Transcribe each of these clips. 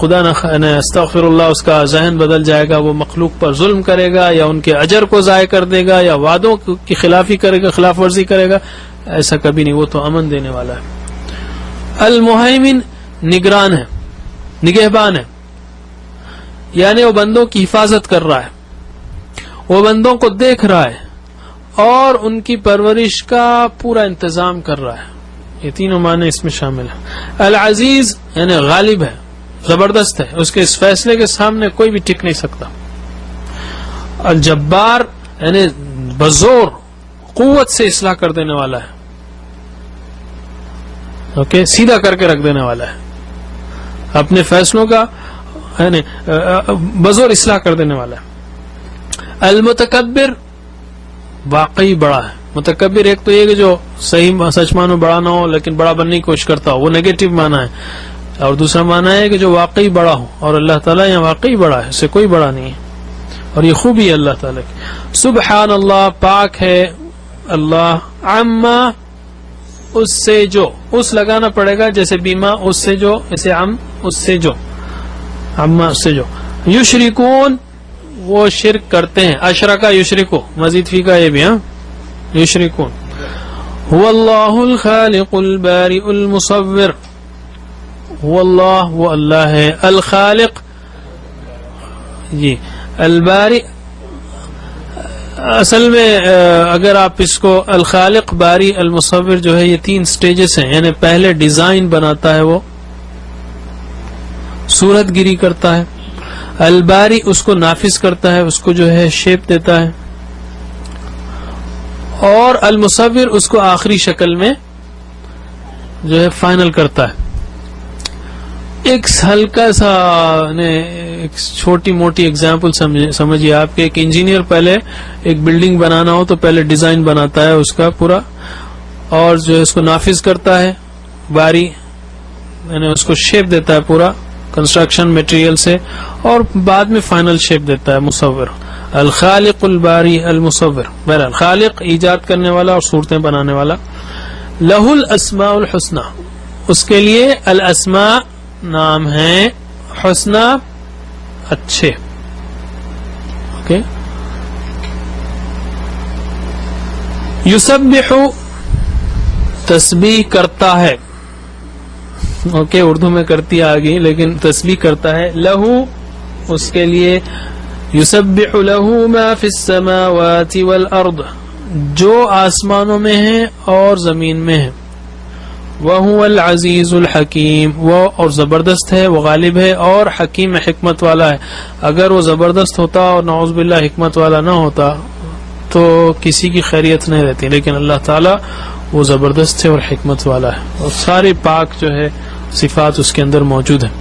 خدا نہ استغفر اللہ اس کا ذہن بدل جائے گا، وہ مخلوق پر ظلم کرے گا یا ان کے اجر کو ضائع کر دے گا یا وعدوں کی خلافی کرے گا، خلاف ورزی کرے گا، ایسا کبھی نہیں. وہ تو امن دینے والا ہے. المہیمن نگران ہے، نگہبان ہے، یعنی وہ بندوں کی حفاظت کر رہا ہے، وہ بندوں کو دیکھ رہا ہے اور ان کی پرورش کا پورا انتظام کر رہا ہے. یہ تینوں معنی اس میں شامل ہیں. العزیز یعنی غالب ہے، زبردست ہے، اس کے اس فیصلے کے سامنے کوئی بھی ٹک نہیں سکتا. الجبار یعنی بزور قوت سے اصلاح کر دینے والا ہے، اوکے، سیدھا کر کے رکھ دینے والا ہے، اپنے فیصلوں کا یعنی بزور اصلاح کر دینے والا ہے. المتکبر واقعی بڑا ہے. متکبر ایک تو یہ کہ جو صحیح سچ مانو بڑا نہ ہو لیکن بڑا بننے کی کوشش کرتا ہو، وہ نیگیٹو معنی ہے. اور دوسرا معنی ہے کہ جو واقعی بڑا ہو، اور اللہ تعالیٰ یہاں واقعی بڑا ہے، اس سے کوئی بڑا نہیں ہے، اور یہ خوبی ہے اللہ تعالیٰ کی. سبحان اللہ، پاک ہے اللہ، عما اس سے جو، اس لگانا پڑے گا جیسے بیما اس سے جو، اسے عم اس سے جو، عما اس سے جو. یشرکون وہ شرک کرتے ہیں، اشرکا یشرکو، مزید فی کا یہ بھی، ہاں یشرکون. هو اللہ الخالق البارئ المصور، هو اللہ وہ اللہ ہے، الخالق جی الباری. اصل میں اگر آپ اس کو الخالق باری المصور جو ہے، یہ 3 سٹیجز ہیں. یعنی پہلے ڈیزائن بناتا ہے، وہ صورت گیری کرتا ہے. الباری اس کو نافذ کرتا ہے، اس کو جو ہے شیپ دیتا ہے. اور المصور اس کو آخری شکل میں جو ہے فائنل کرتا ہے. ایک ہلکا سا ایک چھوٹی موٹی اگزامپل سمجھیے آپ کے. ایک انجینئر پہلے ایک بلڈنگ بنانا ہو تو پہلے ڈیزائن بناتا ہے اس کا پورا، اور جو ہے اس کو نافذ کرتا ہے باری، یعنی اس کو شیپ دیتا ہے پورا کنسٹرکشن میٹیریل سے، اور بعد میں فائنل شیپ دیتا ہے مصور. الخالق الباری المصور، بہرحال خالق ایجاد کرنے والا اور صورتیں بنانے والا. لہ الاسماء الحسنى، اس کے لیے الاسماء نام ہیں، حسنى اچھے. اوکے. یسبح تسبیح کرتا ہے، اوکے اردو میں کرتی آگئی لیکن تسبیح کرتا ہے. لہو اس کے لیے، یسبح لہو ما فی السماوات والارض، جو آسمانوں میں ہیں اور زمین میں ہیں. وَهُوَ الْعَزِيزُ الْحَكِيمُ، وہ اور زبردست ہے، وہ غالب ہے اور حکیم حکمت والا ہے. اگر وہ زبردست ہوتا اور نعوذ باللہ حکمت والا نہ ہوتا تو کسی کی خیریت نہیں رہتی، لیکن اللہ تعالیٰ وہ زبردست ہے اور حکمت والا ہے، اور سارے پاک جو ہے صفات اس کے اندر موجود ہیں.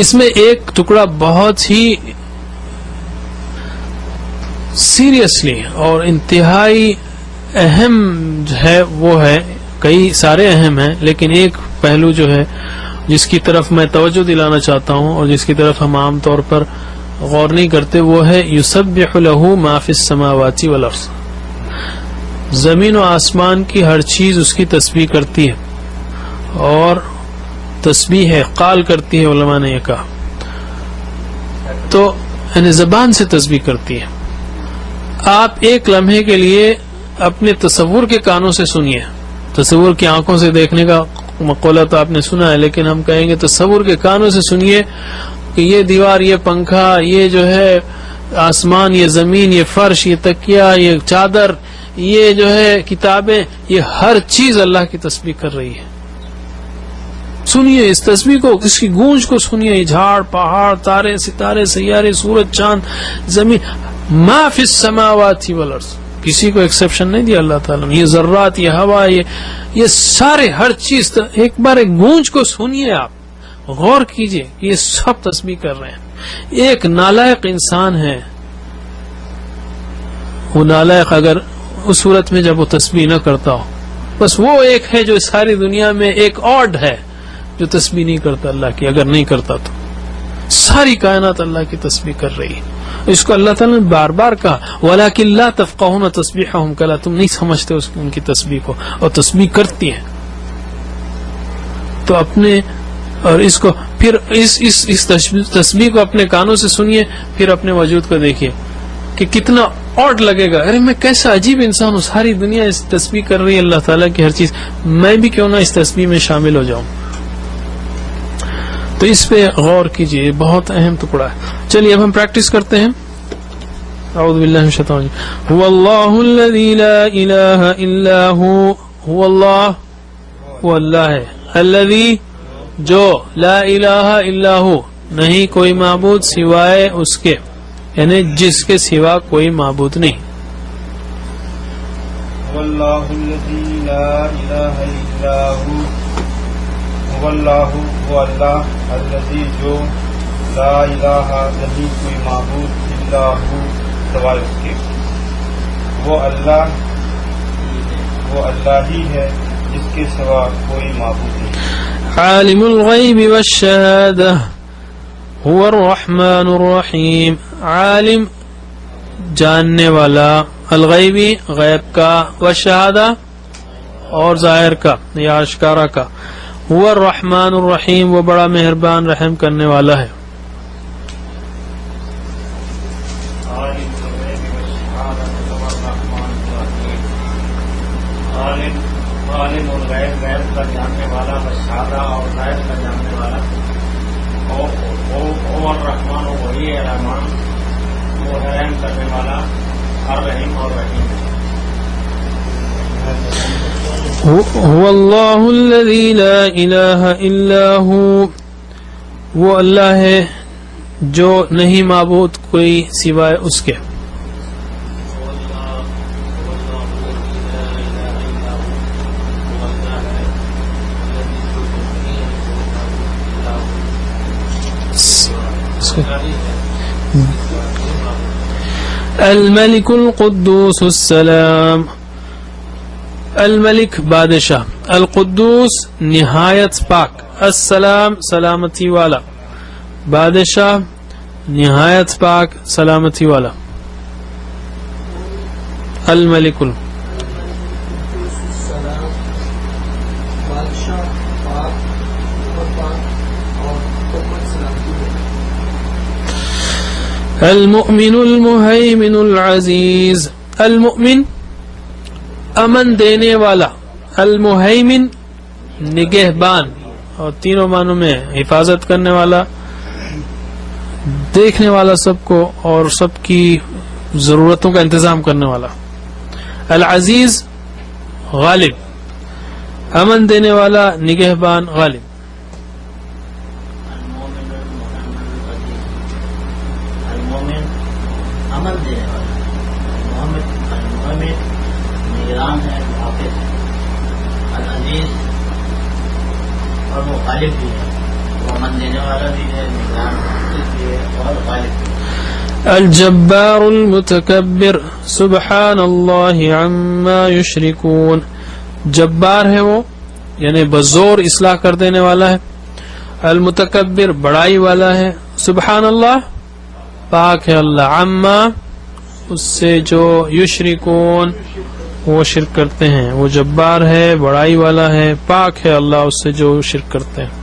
اس میں ایک ٹکڑا بہت ہی سیریسلی اور انتہائی اہم ہے، وہ ہے، کئی سارے اہم ہیں لیکن ایک پہلو جو ہے جس کی طرف میں توجہ دلانا چاہتا ہوں اور جس کی طرف ہم عام طور پر غور نہیں کرتے، وہ ہے یسبح لہ ما فی السماوات والارض. زمین و آسمان کی ہر چیز اس کی تسبیح کرتی ہے، اور تسبیح ہے قال کرتی ہے، علماء نے یہ کہا تو یعنی زبان سے تسبیح کرتی ہے. آپ ایک لمحے کے لیے اپنے تصور کے کانوں سے سنیے. تصور کی آنکھوں سے دیکھنے کا مقولہ تو آپ نے سنا ہے، لیکن ہم کہیں گے تصور کے کانوں سے سنیے کہ یہ دیوار، یہ پنکھا، یہ جو ہے آسمان، یہ زمین، یہ فرش، یہ تکیہ، یہ چادر، یہ جو ہے کتابیں، یہ ہر چیز اللہ کی تسبیح کر رہی ہے. سنیے اس تسبیح کو، اس کی گونج کو سنیے. جھاڑ، پہاڑ، تارے، ستارے، سیارے، سورج، چاند، زمین، ما فی السماوات والارض، کسی کو ایکسپشن نہیں دیا اللہ تعالیٰ نے. یہ ذرات، یہ ہوا، یہ سارے ہر چیز. ایک بار ایک گونج کو سنیے، آپ غور کیجئے کہ یہ سب تسبیح کر رہے ہیں. ایک نالائق انسان ہے، وہ نالائق اگر اس صورت میں جب وہ تسبیح نہ کرتا ہو، بس وہ ایک ہے جو ساری دنیا میں ایک آڈ ہے جو تسبیح نہیں کرتا اللہ کی. اگر نہیں کرتا تو ساری کائنات اللہ کی تسبیح کر رہی ہے. اس کو اللہ تعالیٰ نے بار بار کہا وَلَكِنْ لَا تَفْقَهُونَ تَسْبِيحَهُمْ، کہا تم نہیں سمجھتے ان کی تسبیح کو، اور تسبیح کرتی ہیں. تو اور اس کو پھر اس تسبیح کو اپنے کانوں سے سنیے, پھر اپنے وجود کو دیکھیے کہ کتنا آڈ لگے گا, ارے میں کیسا عجیب انسان ہوں, ساری دنیا اس تسبیح کر رہی ہے اللہ تعالیٰ کی ہر چیز, میں بھی کیوں نہ اس تسبیح میں شامل ہو جاؤں. تو اس پہ غور کیجیے, بہت اہم ٹکڑا ہے. چلیے اب ہم پریکٹس کرتے ہیں. اعوذ باللہ من الشیطان الرجیم. هو اللہ الذی لا الہ الا هو اللہ, وہ اللہ ہے, الذی جو, لا الہ الا ہو نہیں کوئی معبود سوائے اس کے, یعنی جس کے سوا کوئی معبود نہیں. واللہ الذی لا الہ الا ہو, واللہ وہ اللہ, الذی جو, لا الہ نہیں کوئی معبود الا ہو سوائے اس کے, وہ اللہ ہی ہے جس کے سوا کوئی معبود نہیں. عالم الغیب والشہادہ هو الرحمن الرحیم. عالم جاننے والا, الغیبی غیب کا, والشہادہ اور ظاہر کا یا اشکارا کا, هو الرحمن الرحیم وہ بڑا مہربان رحم کرنے والا ہے. عالم اور غیب کا جاننے والا, شہادہ اور غیب کا جاننے والا, اور رحمان وہی ہے رحمان, وہ رحم کرنے والا, الرحیم اور رحیم. هو اللہ الذی لا الہ الا ہو, وہ اللہ ہے جو نہیں معبود کوئی سوائے اس کے. الملک القدوس السلام. الملک بادشاہ, القدوس نہایت پاک, السلام سلامتی والا, بادشاہ نہایت پاک سلامتی والا. الملک المؤمن المہیمن العزیز. المؤمن امن دینے والا, المہیمن نگہبان, اور تینوں معنوں میں حفاظت کرنے والا, دیکھنے والا سب کو اور سب کی ضرورتوں کا انتظام کرنے والا. العزیز غالب, امن دینے والا, نگہبان, غالب. امن دینے والا, المؤمن نگران ہے, محافظ ہے. العزیز اور وہ غالب بھی ہے, وہ امن دینے والا بھی ہے, نگران بھی ہے اور غالب بھی ہے. الجبار المتکبر سبحان اللہ عما یشرکون. جبار ہے وہ, یعنی بزور اصلاح کر دینے والا ہے. المتکبر بڑائی والا ہے. سبحان اللہ پاک ہے اللہ, عما اس سے جو یشرکون وہ شرک کرتے ہیں. وہ جبار ہے, بڑائی والا ہے, پاک ہے اللہ اس سے جو شرک کرتے ہیں.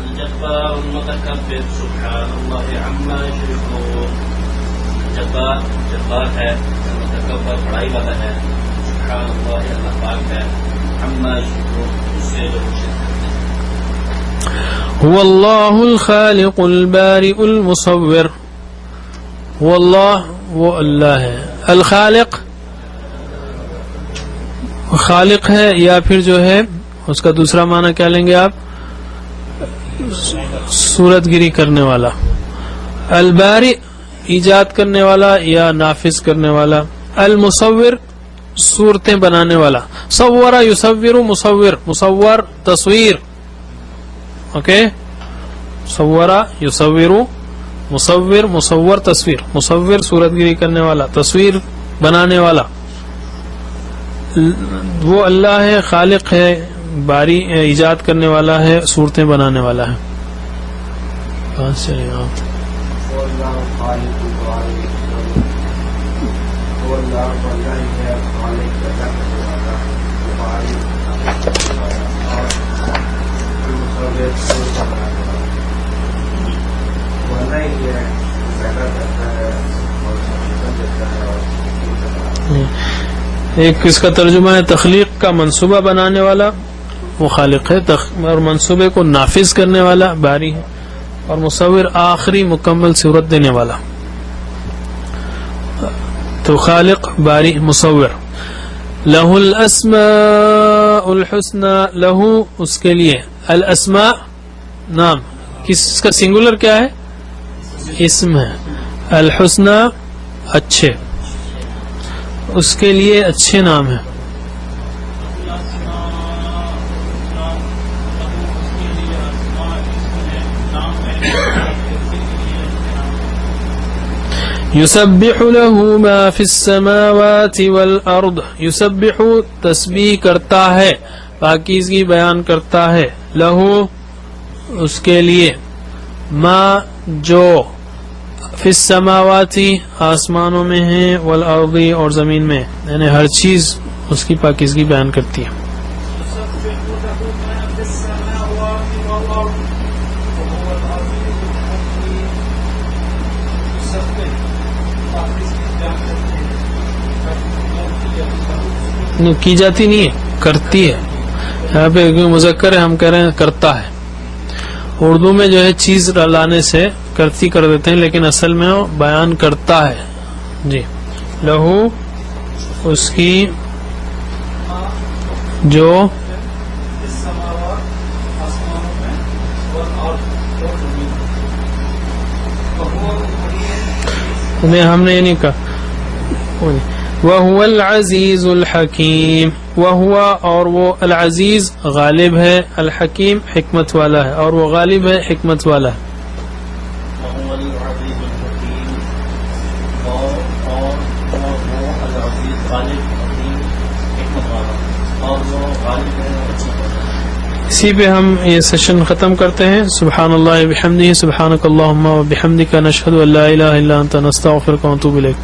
الجبار المتکبر سبحان اللہ عما یشرکون. جبار ہے, متکبر بڑائی والا ہے, سبحان اللہ اللہ پاک ہے, عما یشرکون اس سے جو شرک کرتے ہیں. هو اللہ الخالق البارئ المصور. هو اللہ وہ اللہ ہے, الخالق خالق ہے, یا پھر جو ہے اس کا دوسرا معنی کیا لیں گے آپ, صورت گیری کرنے والا. البارئ ایجاد کرنے والا یا نافذ کرنے والا. المصور صورتیں بنانے والا. صور یصور مصور, مصور تصویر, اوکے, صورا یصور مصور, مصور تصویر, مصور صورت گیری کرنے والا, تصویر بنانے والا. وہ اللہ ہے, خالق ہے, باری ایجاد کرنے والا ہے, صورتیں بنانے والا ہے. ایک اس کا ترجمہ ہے تخلیق کا منصوبہ بنانے والا وہ خالق ہے، اور منصوبے کو نافذ کرنے والا باری ہے، اور مصور آخری مکمل صورت دینے والا. تو خالق، باری، مصور. لہ الاسماء الحسنى، لہو اس کے لیے، الاسماء نام، کس کا سنگولر کیا ہے؟ اسم ہے. الحسنى اچھے، اس کے لیے اچھے نام ہیں. یسبح له ما فی السماوات والارض، یسبح تسبیح کرتا ہے، پاکیزگی بیان کرتا ہے، لہو اس کے لیے، ما جو، فی السماوات آسمانوں میں ہیں، والارض اور زمین میں، یعنی ہر چیز اس کی پاکیزگی بیان کرتی ہے. کی جاتی نہیں ہے، کرتی ہے. یہاں پہ مذکر ہے، ہم کہہ رہے ہیں کرتا ہے. اردو میں جو ہے چیز لانے سے کرتی کر دیتے ہیں، لیکن اصل میں وہ بیان کرتا ہے. جی، لہو اس کی جو ہم نے یہ نہیں کہا. وَهُوَ الْعَزِيزُ الْحَكِيمُ، وَهُوَ اور وہ، العزیز غالب ہے، الحکیم حکمت والا ہے، اور وہ غالب ہے، حکمت والا ہے. وهو العزيز الحكيم، اور وہ العزیز غالب حکیم حکمت والا، اور وہ غالب ہے اچھی بات. اسی پہ ہم یہ سیشن ختم کرتے ہیں. سبحان اللہ وبحمدہ، سبحانک اللہم وبحمدک، نشہد ان لا الہ الا انت، نستغفرک ونتوب الیک.